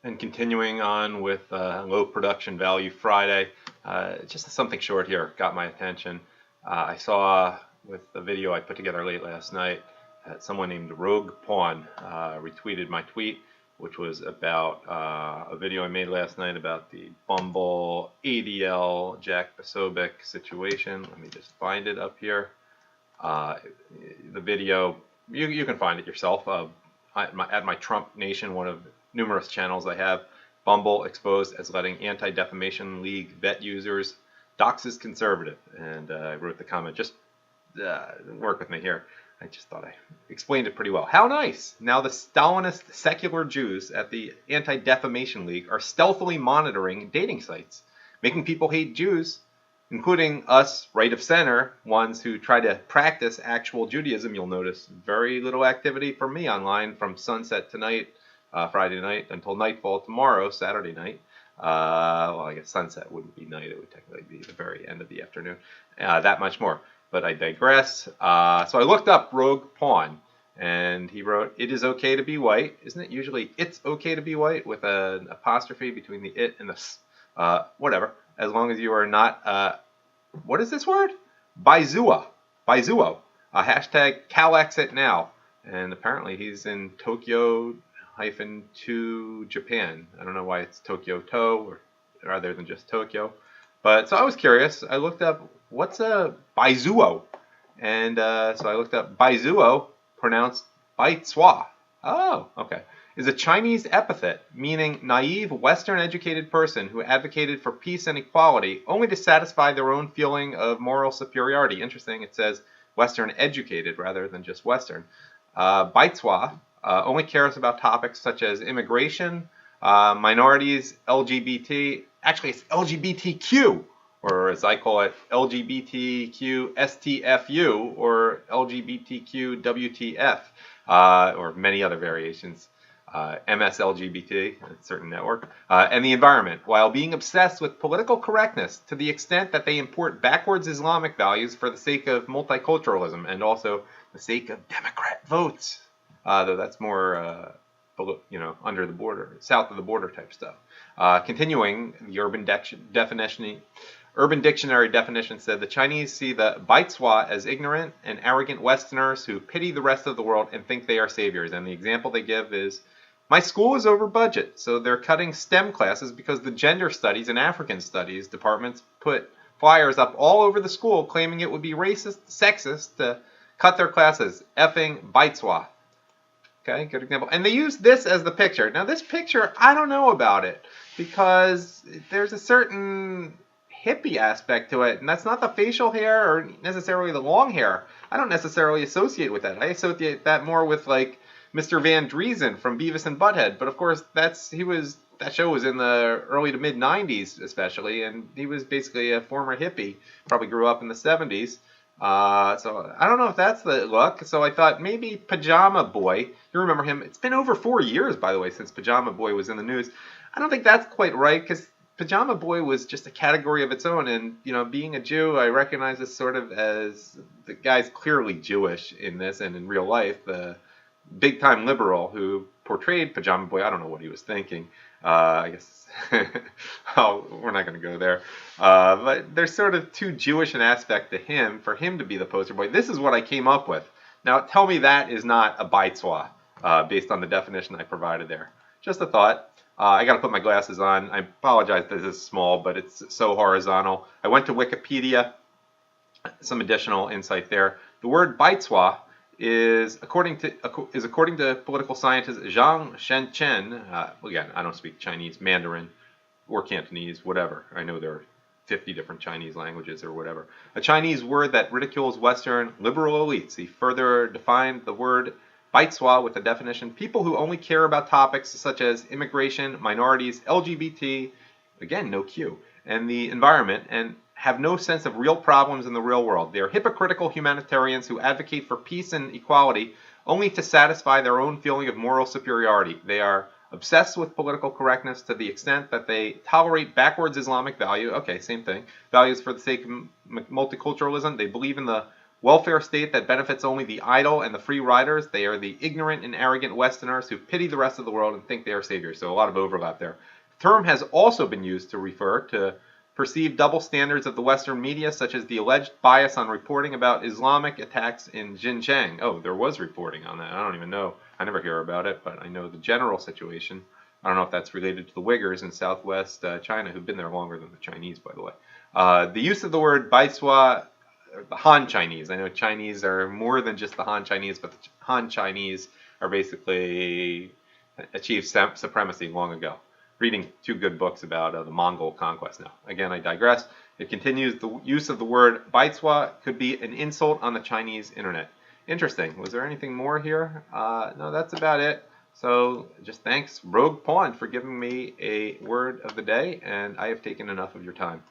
And continuing on with low production value Friday, just something short here got my attention. I saw with a video I put together late last night that someone named Rogue Pawn retweeted my tweet, which was about a video I made last night about the Bumble ADL Jack Posobiec situation. Let me just find it up here. The video, you can find it yourself. At my Trump Nation, one of numerous channels I have, Bumble exposed as letting Anti-Defamation League vet users dox is conservative. And I wrote the comment, just work with me here. I just thought I explained it pretty well. How nice! Now the Stalinist secular Jews at the Anti-Defamation League are stealthily monitoring dating sites, making people hate Jews, including us right of center ones who try to practice actual Judaism. You'll notice very little activity from me online from sunset tonight, Friday night, until nightfall tomorrow, Saturday night. Well, I guess sunset wouldn't be night. It would technically be the very end of the afternoon. That much more. But I digress. So I looked up Rogue Pawn, and he wrote, "It is okay to be white." Isn't it usually "it's okay to be white" with an apostrophe between the it and the s? Whatever. As long as you are not, what is this word? Baizuo. Baizuo. Hashtag CalExit now. And apparently he's in Tokyo -2 Japan. I don't know why it's Tokyo To rather than just Tokyo. But so I was curious. I looked up what's a Baizuo, and so I looked up Baizuo, pronounced Baizuo. Oh, okay. Is a Chinese epithet meaning naive, Western-educated person who advocated for peace and equality only to satisfy their own feeling of moral superiority. Interesting. It says Western-educated rather than just Western. Baizuo only cares about topics such as immigration, minorities, LGBT. Actually, it's LGBTQ, or as I call it, LGBTQ STFU, or LGBTQ WTF, or many other variations. MSLGBT, a certain network, and the environment, while being obsessed with political correctness to the extent that they import backwards Islamic values for the sake of multiculturalism and also the sake of Democrat votes. Though that's more, under the border, south of the border type stuff. Continuing, the Urban Dictionary definition said the Chinese see the Baizuo as ignorant and arrogant Westerners who pity the rest of the world and think they are saviors. And the example they give is, my school is over budget, so they're cutting STEM classes because the gender studies and African studies departments put flyers up all over the school claiming it would be racist, sexist to cut their classes. Effing Baizuo. Okay, good example. And they use this as the picture. Now this picture, I don't know about it because there's a certain hippie aspect to it, and that's not the facial hair or necessarily the long hair. I don't necessarily associate with that. I associate that more with like Mr. Van Driesen from Beavis and Butthead. But of course, that show was in the early to mid '90s, especially, and he was basically a former hippie. Probably grew up in the '70s. So I don't know if that's the look. So I thought maybe Pajama Boy. You remember him? It's been over 4 years, by the way, since Pajama Boy was in the news. I don't think that's quite right because Pajama Boy was just a category of its own, and being a Jew, I recognize this sort of as the guy's clearly Jewish in this and in real life. The big-time liberal who portrayed Pajama Boy, I don't know what he was thinking. I guess we're not going to go there. But there's sort of too Jewish an aspect to him for him to be the poster boy. This is what I came up with. Now, tell me that is not a Baizuo based on the definition I provided there. Just a thought. I got to put my glasses on. I apologize that this is small, but it's so horizontal. I went to Wikipedia. Some additional insight there. The word Baizuo is according to political scientist Zhang Shenchen. Again, I don't speak Chinese, Mandarin, or Cantonese, whatever. I know there are 50 different Chinese languages or whatever. A Chinese word that ridicules Western liberal elites. He further defined the word Baizuo with the definition: people who only care about topics such as immigration, minorities, LGBT, again, no Q, and the environment, and have no sense of real problems in the real world. They are hypocritical humanitarians who advocate for peace and equality only to satisfy their own feeling of moral superiority. They are obsessed with political correctness to the extent that they tolerate backwards Islamic values for the sake of multiculturalism. They believe in the welfare state that benefits only the idle and the free riders. They are the ignorant and arrogant Westerners who pity the rest of the world and think they are saviors. So a lot of overlap there. The term has also been used to refer to perceived double standards of the Western media, such as the alleged bias on reporting about Islamic attacks in Xinjiang. Oh, there was reporting on that. I don't even know. I never hear about it, but I know the general situation. I don't know if that's related to the Uyghurs in southwest China, who've been there longer than the Chinese, by the way. The use of the word Baizuo, the Han Chinese. I know Chinese are more than just the Han Chinese, but the Han Chinese are basically achieved supremacy long ago. Reading two good books about the Mongol conquest now. Again, I digress. It continues, the use of the word Baizuo could be an insult on the Chinese internet. Interesting. Was there anything more here? No, that's about it. So just thanks, Rogue Pawn, for giving me a word of the day, and I have taken enough of your time.